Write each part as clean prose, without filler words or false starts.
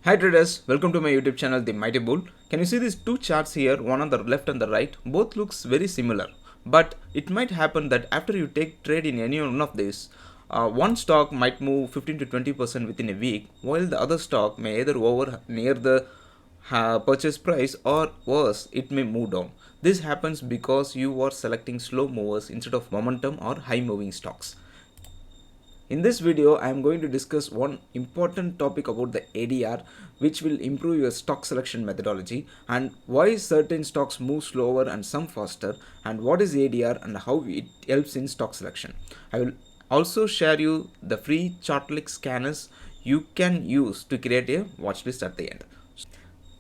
Hi traders, welcome to my YouTube channel The Mighty Bull. Can you see these two charts here, one on the left and the right? Both looks very similar, but it might happen that after you take trade in any one of these, one stock might move 15 to 20% within a week, while the other stock may either over near the purchase price or worse, it may move down. This happens because you are selecting slow movers instead of momentum or high moving stocks. In this video, I am going to discuss one important topic about the ADR, which will improve your stock selection methodology, and why certain stocks move slower and some faster, and what is ADR and how it helps in stock selection. I will also share you the free Chartink scanners you can use to create a watch list at the end.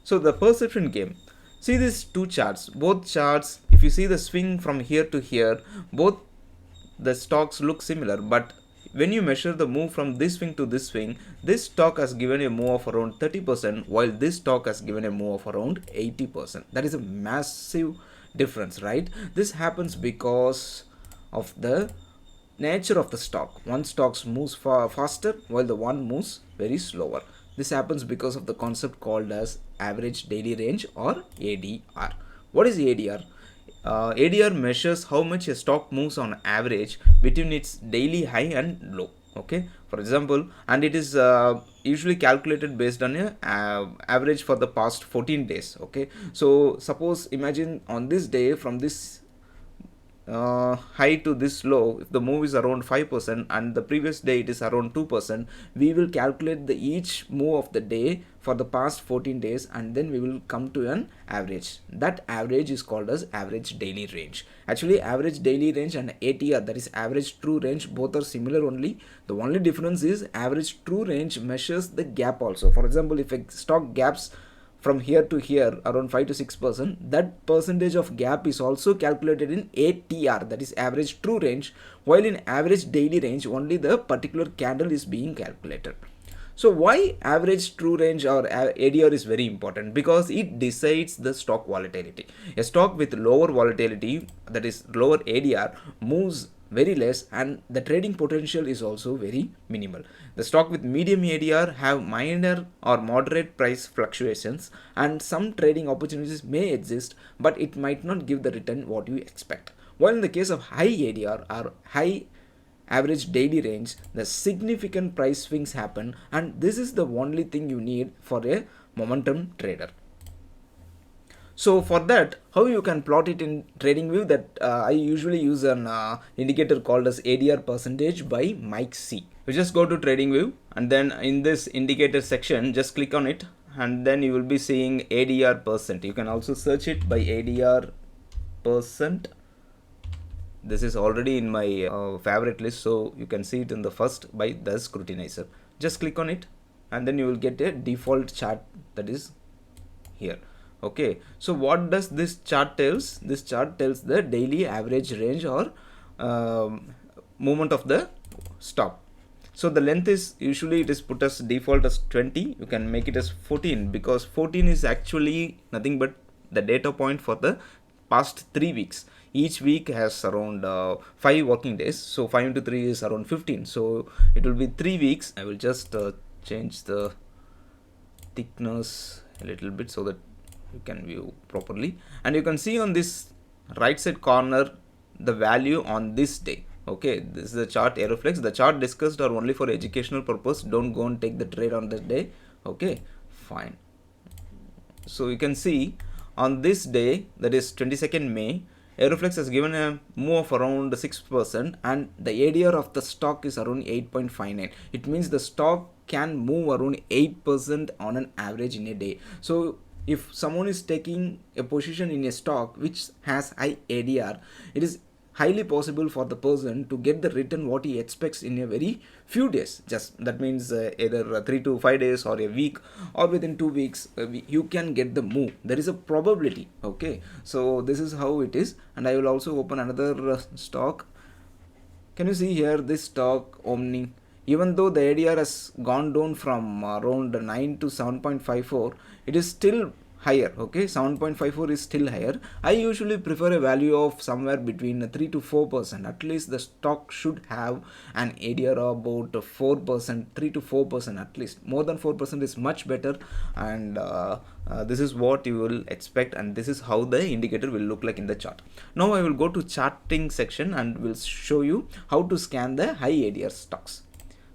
So the perception game. See these two charts. Both charts, if you see the swing from here to here, both the stocks look similar, but when you measure the move from this swing to this swing, this stock has given a move of around 30%, while this stock has given a move of around 80%. That is a massive difference, right? This happens because of the nature of the stock. One stock moves faster while the one moves very slower. This happens because of the concept called as average daily range or ADR. What is ADR? ADR measures how much a stock moves on average between its daily high and low. Okay, for example, and it is usually calculated based on a average for the past 14 days. Okay, so suppose imagine on this day from this high to this low, if the move is around 5% and the previous day it is around 2%, we will calculate the each move of the day for the past 14 days and then we will come to an average. That average is called as average daily range. Actually, average daily range and ATR, that is average true range, both are similar only. The only difference is average true range measures the gap also. For example, if a stock gaps from here to here around 5 to 6%, that percentage of gap is also calculated in ATR, that is average true range, while in average daily range only the particular candle is being calculated. So why average true range or ADR is very important? Because it decides the stock volatility. A stock with lower volatility, that is lower ADR, moves very less and the trading potential is also very minimal. The stock with medium ADR have minor or moderate price fluctuations and some trading opportunities may exist, but it might not give the return what you expect. While in the case of high ADR or high average daily range, the significant price swings happen, and this is the only thing you need for a momentum trader. So for that, how you can plot it in TradingView, that I usually use an indicator called as ADR percentage by Mike C. You just go to TradingView and then in this indicator section, just click on it and then you will be seeing ADR percent. You can also search it by ADR percent. This is already in my favorite list, so you can see it in the first by the scrutinizer. Just click on it and then you will get a default chart that is here. Okay, so what does this chart tells? This chart tells the daily average range or movement of the stock. So the length is usually it is put as default as 20. You can make it as 14 because 14 is actually nothing but the data point for the past 3 weeks. Each week has around 5 working days, so 5 into 3 is around 15, so it will be 3 weeks. I will just change the thickness a little bit so that you can view properly, and you can see on this right side corner the value on this day. Okay, this is the chart Aeroflex. The chart discussed are only for educational purpose. Don't go and take the trade on that day. Okay, fine. So you can see on this day, that is 22nd May, Aeroflex has given a move of around 6% and the ADR of the stock is around 8.59. It means the stock can move around 8% on an average in a day. So if someone is taking a position in a stock which has high ADR, it is highly possible for the person to get the return what he expects in a very few days. Just that means either 3 to 5 days or a week or within 2 weeks you can get the move. There is a probability. Okay, so this is how it is, and I will also open another stock. Can you see here this stock Omni? Even though the ADR has gone down from around 9 to 7.54, it is still higher. Okay, 7.54 is still higher. I usually prefer a value of somewhere between 3 to 4%. At least the stock should have an ADR of about 4%, 3 to 4% at least. More than 4% is much better, and this is what you will expect, and this is how the indicator will look like in the chart. Now I will go to charting section and will show you how to scan the high ADR stocks.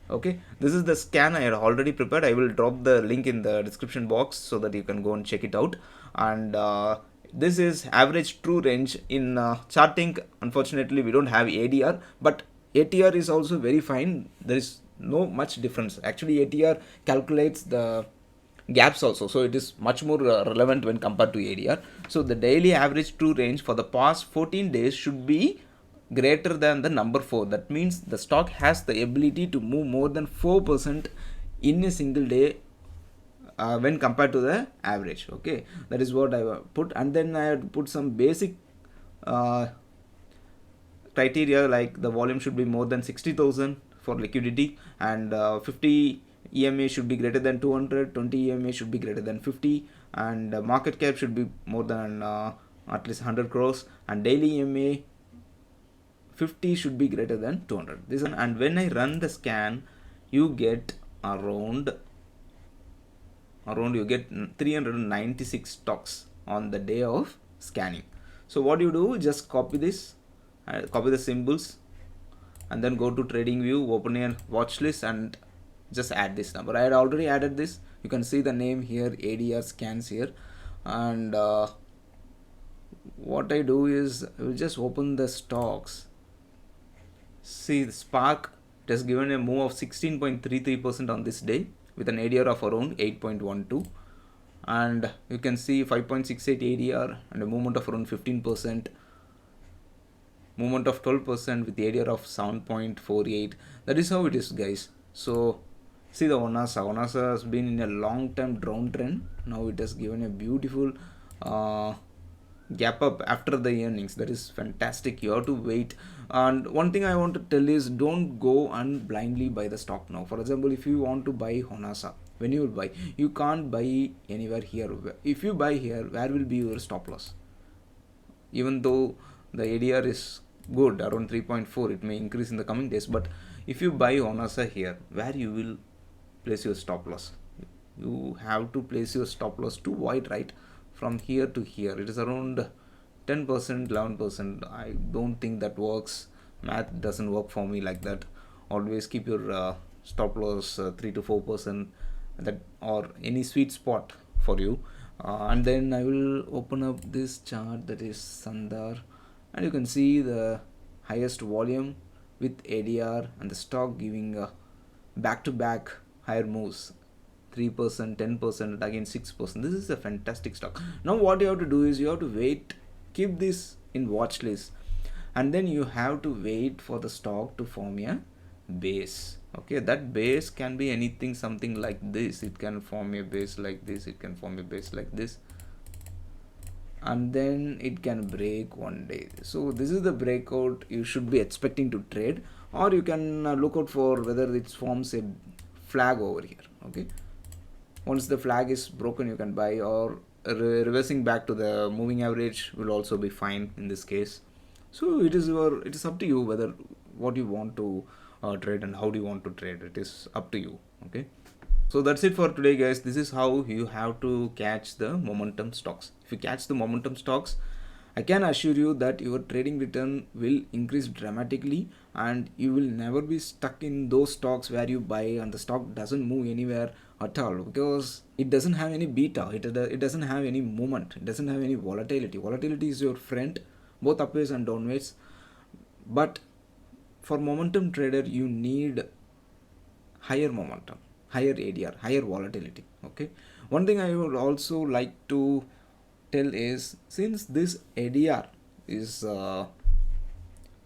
Okay, this is the scan I had already prepared. I will drop the link in the description box so that you can go and check it out. And this is average true range in Chartink. Unfortunately, we don't have ADR, but ATR is also very fine. There is no much difference. Actually, ATR calculates the gaps also, so it is much more relevant when compared to ADR. So the daily average true range for the past 14 days should be greater than the number 4. That means the stock has the ability to move more than 4% in a single day when compared to the average. Okay, that is what I put, and then I had put some basic criteria like the volume should be more than 60,000 for liquidity, and 50 EMA should be greater than 200, 20 EMA should be greater than 50, and market cap should be more than at least 100 crores, and daily EMA 50 should be greater than 200. This, and when I run the scan, you get around you get 396 stocks on the day of scanning. So what you do, just copy this, copy the symbols, and then go to trading view, open a watch list, and just add this number. I had already added this. You can see the name here, ADR scans here, and what I do is I will just open the stocks. See the Spark, it has given a move of 16.33% on this day with an ADR of around 8.12, and you can see 5.68 ADR and a movement of around 15%, movement of 12% with the ADR of 7.48. That is how it is, guys. So see the Onasa has been in a long time down trend. Now it has given a beautiful gap up after the earnings. That is fantastic. You have to wait. And one thing I want to tell is, don't go and blindly buy the stock now. For example, if you want to buy Honasa, when you will buy, you can't buy anywhere here. If you buy here, where will be your stop loss? Even though the ADR is good, around 3.4, it may increase in the coming days, but if you buy Honasa here, where you will place your stop loss? You have to place your stop loss too wide, right? From here to here, it is around 10%, 11%. I don't think that works. Math doesn't work for me like that. Always keep your stop loss 3 to 4%, that or any sweet spot for you. And then I will open up this chart, that is Sandar, and you can see the highest volume with ADR and the stock giving back to back higher moves, 3%, 10%, again 6%. This is a fantastic stock. Now what you have to do is you have to wait, keep this in watch list, and then you have to wait for the stock to form a base. Okay, that base can be anything, something like this. It can form a base like this, it can form a base like this, and then it can break one day. So this is the breakout you should be expecting to trade, or you can look out for whether it forms a flag over here. Okay, once the flag is broken, you can buy, or reversing back to the moving average will also be fine in this case. So it is up to you whether what you want to trade and how do you want to trade. It is up to you. Okay, so that's it for today, guys. This is how you have to catch the momentum stocks. If you catch the momentum stocks, I can assure you that your trading return will increase dramatically, and you will never be stuck in those stocks where you buy and the stock doesn't move anywhere at all, because it doesn't have any beta, it doesn't have any movement, it doesn't have any volatility. Volatility is your friend, both upwards and downwards. But for momentum trader, you need higher momentum, higher ADR, higher volatility. Okay, one thing I would also like to tell is, since this ADR is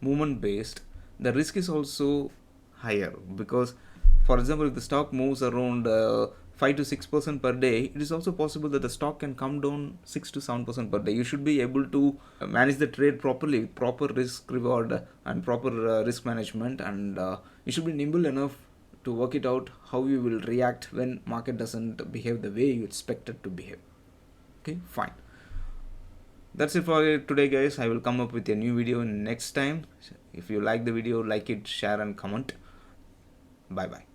movement based, the risk is also higher, because for example, if the stock moves around 5 to 6% per day, it is also possible that the stock can come down 6 to 7% per day. You should be able to manage the trade properly, proper risk reward and proper risk management, and you should be nimble enough to work it out how you will react when market doesn't behave the way you expect it to behave. Okay, fine. That's it for today, guys. I will come up with a new video next time. If you like the video, like it, share and comment. Bye bye.